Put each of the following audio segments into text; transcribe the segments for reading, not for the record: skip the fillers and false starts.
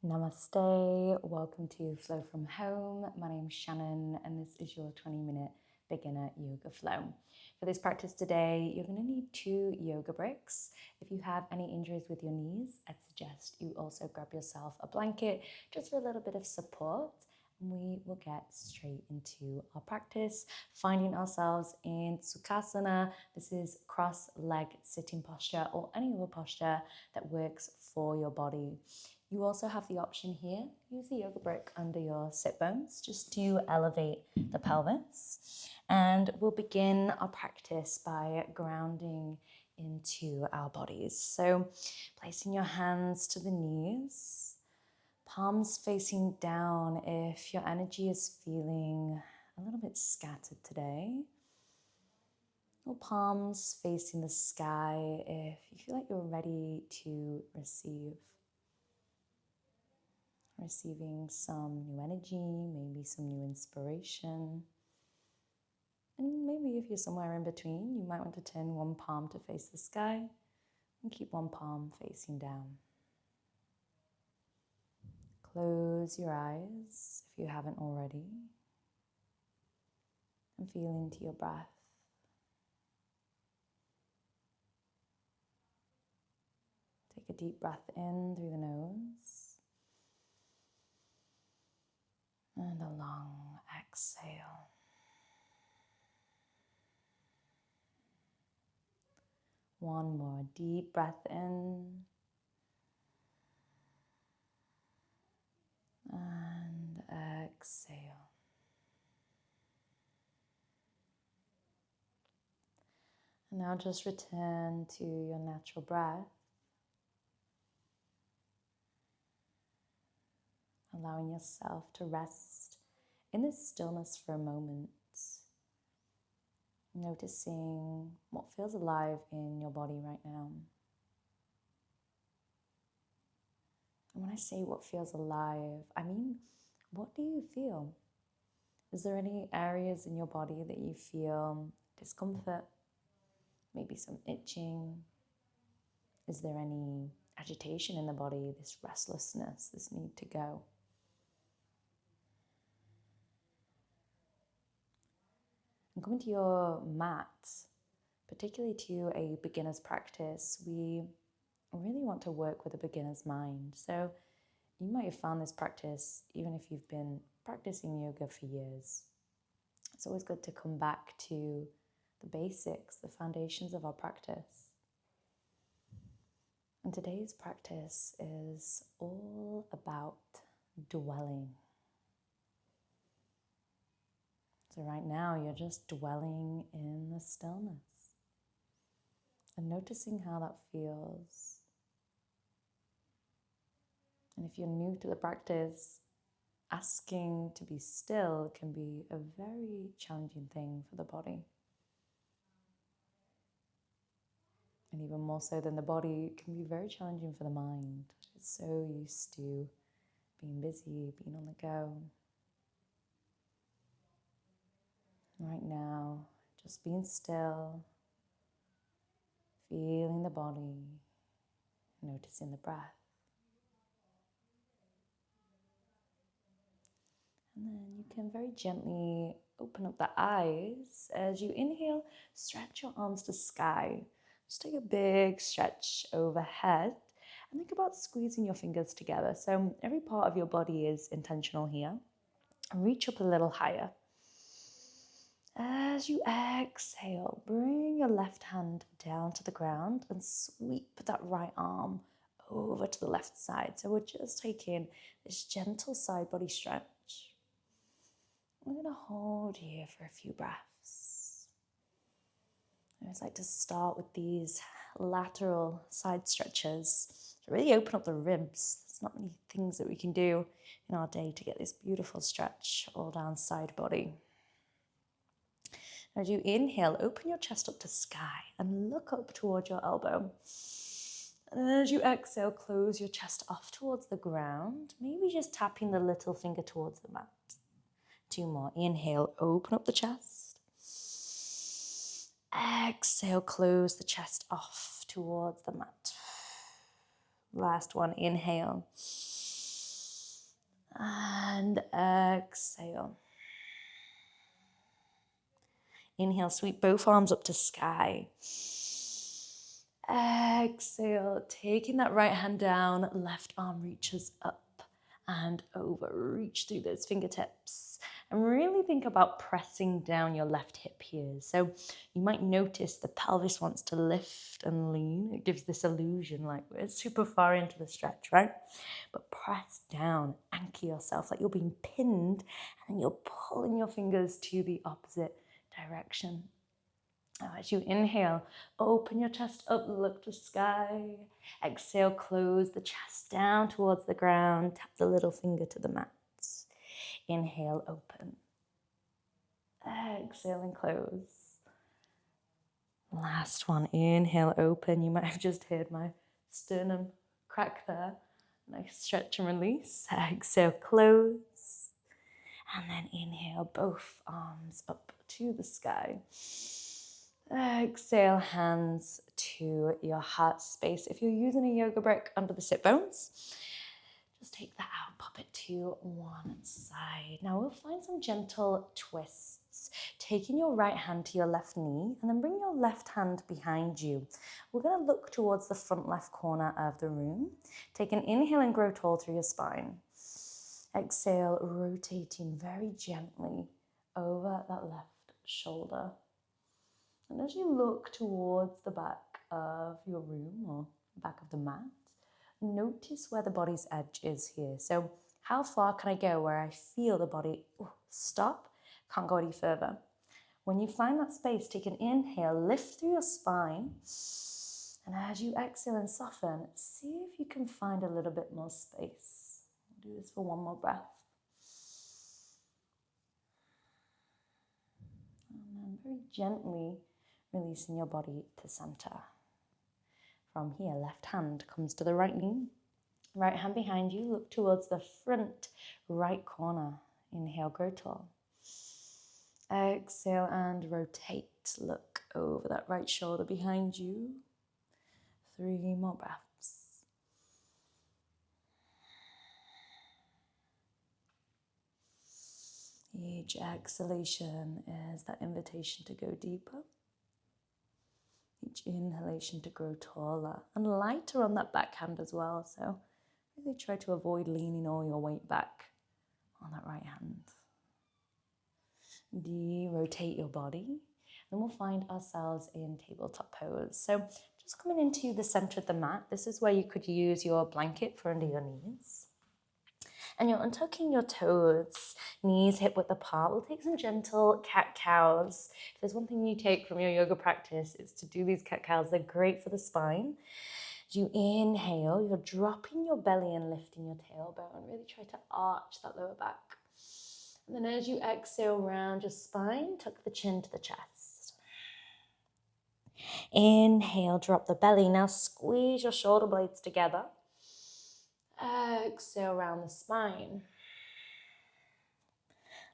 Namaste, welcome to Flow from Home. My name's Shannon and this is your 20-minute beginner yoga flow. For this practice today, you're going to need 2 yoga bricks. If you have any injuries with your knees, I'd suggest you also grab yourself a blanket just for a little bit of support. And we will get straight into our practice, finding ourselves in Sukhasana. This is cross-leg sitting posture or any other posture that works for your body. You also have the option here, use the yoga brick under your sit bones just to elevate the pelvis. And we'll begin our practice by grounding into our bodies. So placing your hands to the knees, palms facing down if your energy is feeling a little bit scattered today. Or palms facing the sky if you feel like you're ready to receiving some new energy, maybe some new inspiration. And maybe if you're somewhere in between, you might want to turn one palm to face the sky and keep one palm facing down. Close your eyes if you haven't already and feel into your breath. Take a deep breath in through the nose and a long exhale. One more deep breath in and exhale. And now just return to your natural breath, allowing yourself to rest in this stillness for a moment, noticing what feels alive in your body right now. And when I say what feels alive, I mean, what do you feel? Is there any areas in your body that you feel discomfort? Maybe some itching? Is there any agitation in the body, this restlessness, this need to go? And coming to your mat, particularly to a beginner's practice, we really want to work with a beginner's mind. So you might have found this practice even if you've been practicing yoga for years. It's always good to come back to the basics, the foundations of our practice. And today's practice is all about dwelling. So right now you're just dwelling in the stillness and noticing how that feels. And if you're new to the practice, asking to be still can be a very challenging thing for the body. And even more so than the body, it can be very challenging for the mind. It's so used to being busy, being on the go. Right now, just being still, feeling the body, noticing the breath. And then you can very gently open up the eyes. As you inhale, stretch your arms to sky. Just take a big stretch overhead and think about squeezing your fingers together. So every part of your body is intentional here. And reach up a little higher. As you exhale, bring your left hand down to the ground and sweep that right arm over to the left side. So we're just taking this gentle side body stretch. We're going to hold here for a few breaths. I always like to start with these lateral side stretches to really open up the ribs. There's not many things that we can do in our day to get this beautiful stretch all down side body. As you inhale, open your chest up to sky and look up towards your elbow. And as you exhale, close your chest off towards the ground, maybe just tapping the little finger towards the mat. 2 more. Inhale, open up the chest. Exhale, close the chest off towards the mat. Last one, inhale. And exhale. Inhale, sweep both arms up to sky. Exhale, taking that right hand down, left arm reaches up and over. Reach through those fingertips. And really think about pressing down your left hip here. So you might notice the pelvis wants to lift and lean. It gives this illusion like we're super far into the stretch, right? But press down, anchor yourself like you're being pinned, and you're pulling your fingers to the opposite direction. Now, as you inhale, open your chest up, look to sky. Exhale, close the chest down towards the ground. Tap the little finger to the mat. Inhale, open. Exhale and close. Last one. Inhale, open. You might have just heard my sternum crack there. Nice stretch and release. Exhale, close. And then inhale, both arms up to the sky. Exhale, hands to your heart space. If you're using a yoga brick under the sit bones, just take that out, pop it to one side. Now we'll find some gentle twists. Taking your right hand to your left knee and then bring your left hand behind you. We're going to look towards the front left corner of the room. Take an inhale and grow tall through your spine. Exhale, rotating very gently over that left shoulder. And as you look towards the back of your room or back of the mat, notice where the body's edge is here. So how far can I go where I feel the body stop, can't go any further. When you find that space, take an inhale, lift through your spine, and as you exhale and soften, see if you can find a little bit more space. Do this for one more breath. And then very gently releasing your body to center. From here, left hand comes to the right knee. Right hand behind you, look towards the front right corner. Inhale, grow tall. Exhale and rotate. Look over that right shoulder behind you. 3 more breaths. Each exhalation is that invitation to go deeper. Each inhalation to grow taller and lighter on that backhand as well. So really try to avoid leaning all your weight back on that right hand. De-rotate your body. Then we'll find ourselves in tabletop pose. So just coming into the center of the mat. This is where you could use your blanket for under your knees. And you're untucking your toes, knees hip width apart. We'll take some gentle cat-cows. If there's one thing you take from your yoga practice, it's to do these cat-cows. They're great for the spine. As you inhale, you're dropping your belly and lifting your tailbone. Really try to arch that lower back. And then as you exhale, round your spine, tuck the chin to the chest. Inhale, drop the belly. Now squeeze your shoulder blades together. Exhale, round the spine.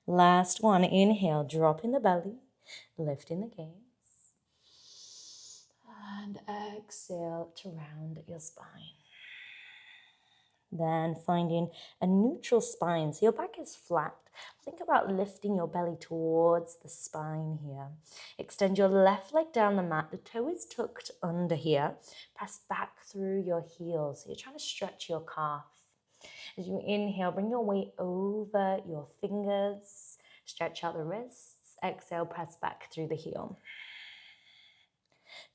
Last one. Inhale, dropping the belly, lifting the gaze. And exhale to round your spine. Then finding a neutral spine. So your back is flat. Think about lifting your belly towards the spine here. Extend your left leg down the mat. The toe is tucked under here. Press back through your heels. So you're trying to stretch your calf. As you inhale, bring your weight over your fingers. Stretch out the wrists. Exhale, press back through the heel.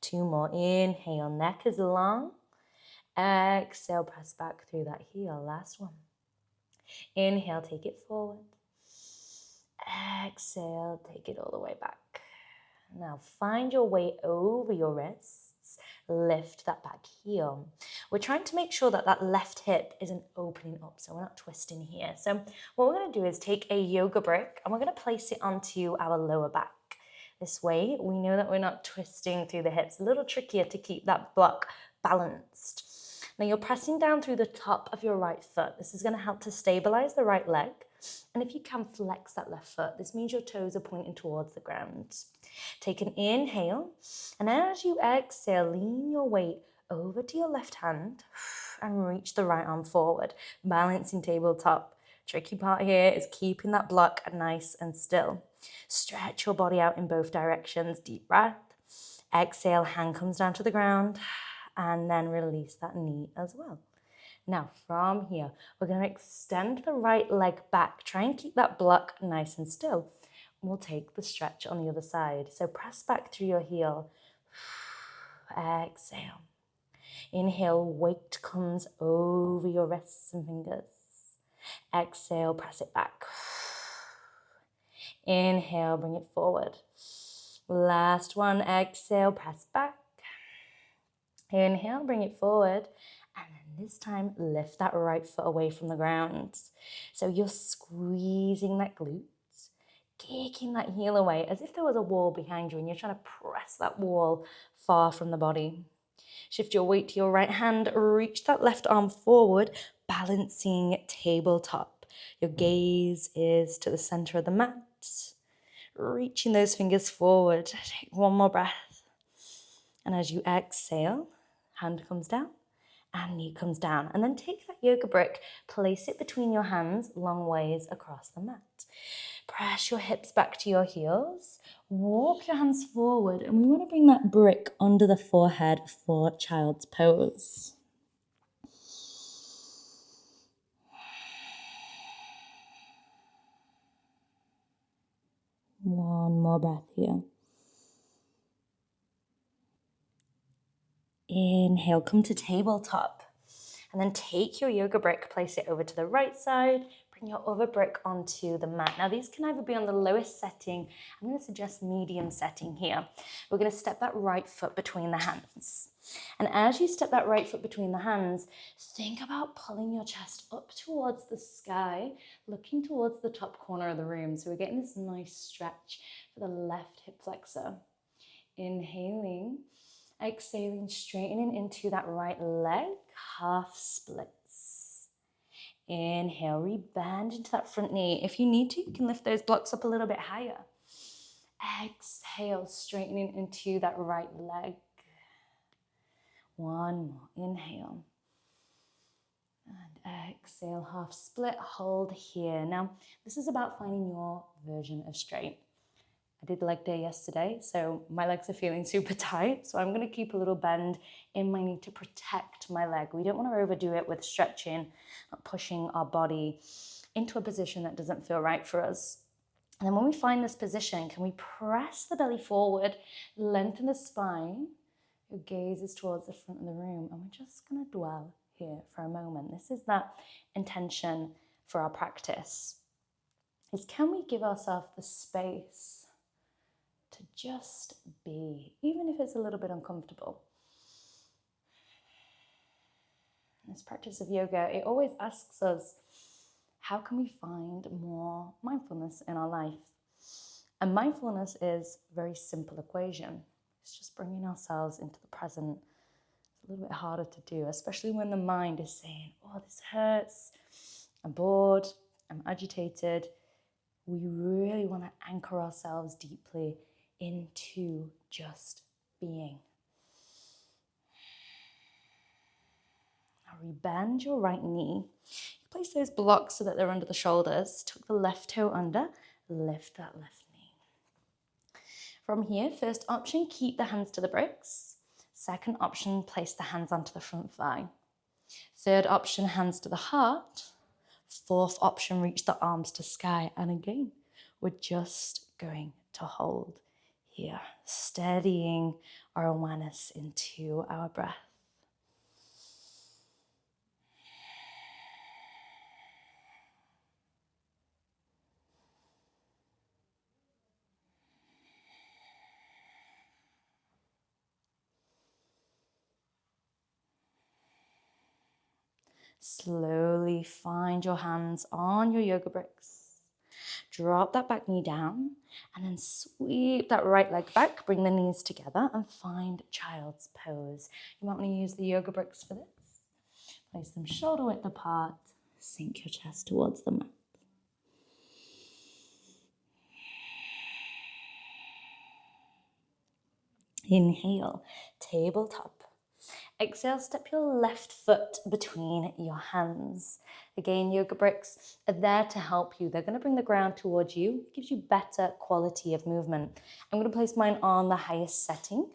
2 more. Inhale, neck is long. Exhale, press back through that heel. Last one. Inhale, take it forward. Exhale, take it all the way back. Now find your weight over your wrists. Lift that back heel. We're trying to make sure that that left hip isn't opening up, so we're not twisting here. So what we're going to do is take a yoga brick and we're going to place it onto our lower back. This way, we know that we're not twisting through the hips. A little trickier to keep that block balanced. Now you're pressing down through the top of your right foot. This is going to help to stabilize the right leg. And if you can, flex that left foot. This means your toes are pointing towards the ground. Take an inhale. And as you exhale, lean your weight over to your left hand and reach the right arm forward, balancing tabletop. Tricky part here is keeping that block nice and still. Stretch your body out in both directions. Deep breath. Exhale, hand comes down to the ground, and then release that knee as well. Now from here, we're going to extend the right leg back. Try and keep that block nice and still. We'll take the stretch on the other side. So press back through your heel. Exhale. Inhale, weight comes over your wrists and fingers. Exhale, press it back. Inhale, bring it forward. Last one, exhale, press back. Inhale, bring it forward. And then this time, lift that right foot away from the ground. So you're squeezing that glute, kicking that heel away as if there was a wall behind you and you're trying to press that wall far from the body. Shift your weight to your right hand, reach that left arm forward, balancing tabletop. Your gaze is to the center of the mat, reaching those fingers forward. Take one more breath. And as you exhale, hand comes down and knee comes down. And then take that yoga brick, place it between your hands, long ways across the mat. Press your hips back to your heels. Walk your hands forward. And we want to bring that brick under the forehead for child's pose. One more breath here. Inhale, come to tabletop. And then take your yoga brick, place it over to the right side, bring your other brick onto the mat. Now these can either be on the lowest setting, I'm going to suggest medium setting here. We're going to step that right foot between the hands. And as you step that right foot between the hands, think about pulling your chest up towards the sky, looking towards the top corner of the room. So we're getting this nice stretch for the left hip flexor. Inhaling. Exhaling, straightening into that right leg, half splits. Inhale, rebend into that front knee. If you need to, you can lift those blocks up a little bit higher. Exhale, straightening into that right leg. One more, inhale. And exhale, half split, hold here. Now, this is about finding your version of straight. I did leg day yesterday, so my legs are feeling super tight. So I'm going to keep a little bend in my knee to protect my leg. We don't want to overdo it with stretching, pushing our body into a position that doesn't feel right for us. And then when we find this position, can we press the belly forward, lengthen the spine? Your gaze is towards the front of the room, and we're just going to dwell here for a moment. This is that intention for our practice, is can we give ourselves the space to just be, even if it's a little bit uncomfortable. In this practice of yoga, it always asks us, how can we find more mindfulness in our life? And mindfulness is a very simple equation. It's just bringing ourselves into the present. It's a little bit harder to do, especially when the mind is saying, oh, this hurts, I'm bored, I'm agitated. We really want to anchor ourselves deeply into just being. Now rebend your right knee. Place those blocks so that they're under the shoulders. Tuck the left toe under. Lift that left knee. From here, first option, keep the hands to the bricks. Second option, place the hands onto the front thigh. Third option, hands to the heart. Fourth option, reach the arms to sky. And again, we're just going to hold here, steadying our awareness into our breath. Slowly find your hands on your yoga bricks. Drop that back knee down and then sweep that right leg back. Bring the knees together and find child's pose. You might want to use the yoga bricks for this. Place them shoulder width apart. Sink your chest towards the mat. Inhale, tabletop. Exhale, step your left foot between your hands. Again, yoga bricks are there to help you. They're going to bring the ground towards you. It gives you better quality of movement. I'm going to place mine on the highest setting,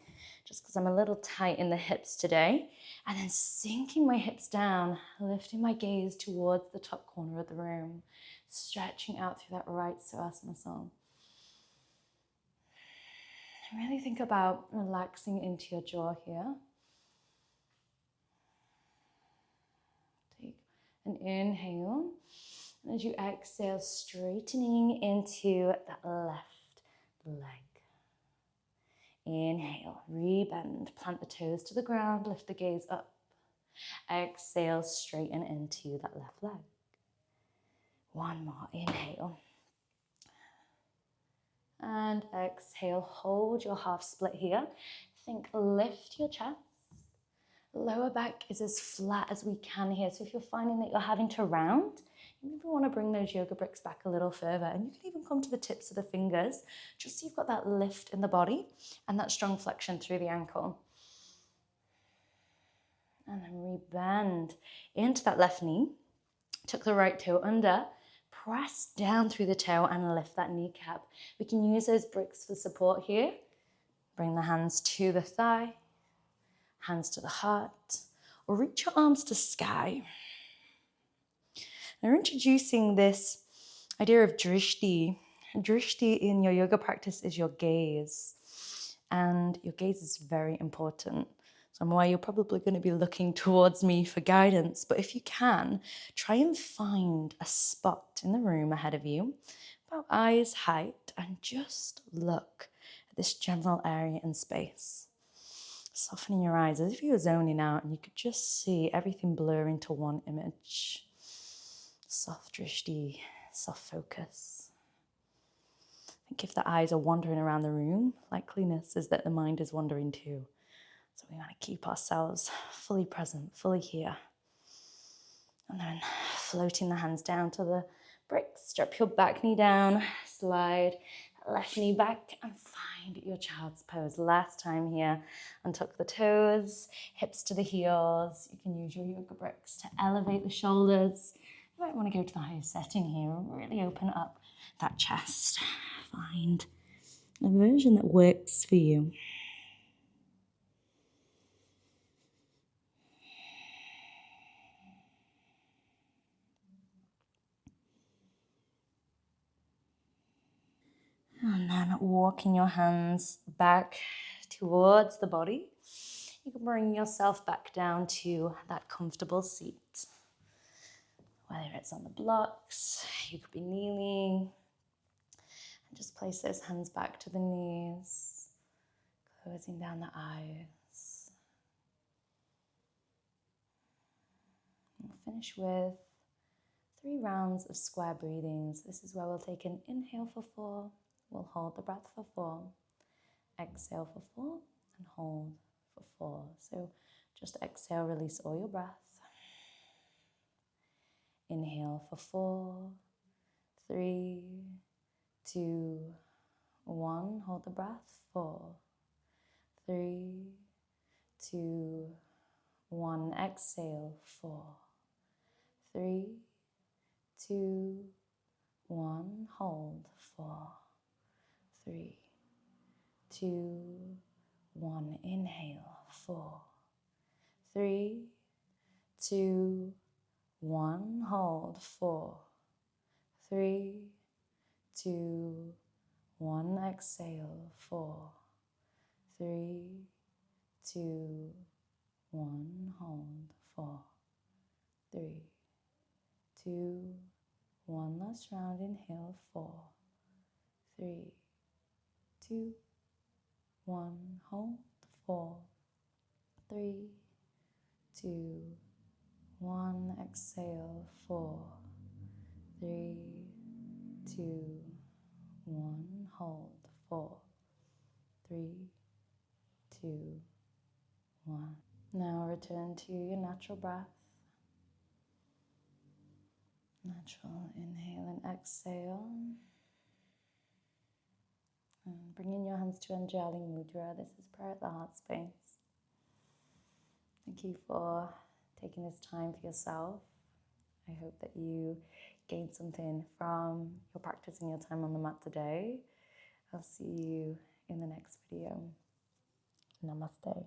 just because I'm a little tight in the hips today. And then sinking my hips down, lifting my gaze towards the top corner of the room, stretching out through that right psoas muscle. And really think about relaxing into your jaw here. Take an inhale. And as you exhale, straightening into that left leg. Inhale, rebend, plant the toes to the ground, lift the gaze up. Exhale, straighten into that left leg. One more, inhale. And exhale, hold your half split here. Think, lift your chest. Lower back is as flat as we can here. So if you're finding that you're having to round, you maybe want to bring those yoga bricks back a little further. And you can even come to the tips of the fingers, just so you've got that lift in the body and that strong flexion through the ankle. And then rebend into that left knee. Tuck the right toe under. Press down through the toe and lift that kneecap. We can use those bricks for support here. Bring the hands to the thigh, hands to the heart, or reach your arms to sky. Now we're introducing this idea of drishti. Drishti in your yoga practice is your gaze. And your gaze is very important. So I'm aware you're probably going to be looking towards me for guidance, but if you can, try and find a spot in the room ahead of you, about eyes height, and just look at this general area and space. Softening your eyes as if you were zoning out and you could just see everything blur into one image. Soft drishti, soft focus. I think if the eyes are wandering around the room, likeliness is that the mind is wandering too. So we want to keep ourselves fully present, fully here. And then floating the hands down to the bricks. Drop your back knee down, slide left knee back and find your child's pose. Last time here, untuck the toes, hips to the heels. You can use your yoga bricks to elevate the shoulders. You might want to go to the highest setting here and really open up that chest. Find a version that works for you. And then walking your hands back towards the body. You can bring yourself back down to that comfortable seat. Whether it's on the blocks, you could be kneeling. And just place those hands back to the knees, closing down the eyes. We'll finish with 3 rounds of square breathings. This is where we'll take an inhale for 4. We'll hold the breath for 4. Exhale for 4 and hold for 4. So just exhale, release all your breath. Inhale for 4, 3, 2, 1. Hold the breath. 4, 3, 2, 1. Exhale. 4, 3, 2, 1. Hold. 4, 3, 2, 1. Inhale. 4, 3, 2, 1. Hold. 4, 3, 2, 1. Exhale. 4, 3, 2, 1. Hold. 4, 3, 2, 1. Last round. Inhale. 4, 3, 2, 1. Hold. 4, 3, 2, 1. Exhale. 4, 3, 2, 1. Hold. 4, 3, 2, 1. Now return to your natural breath. Natural inhale and exhale. And bringing your hands to Anjali Mudra. This is prayer at the heart space. Thank you for taking this time for yourself. I hope that you gained something from your practice and your time on the mat today. I'll see you in the next video. Namaste.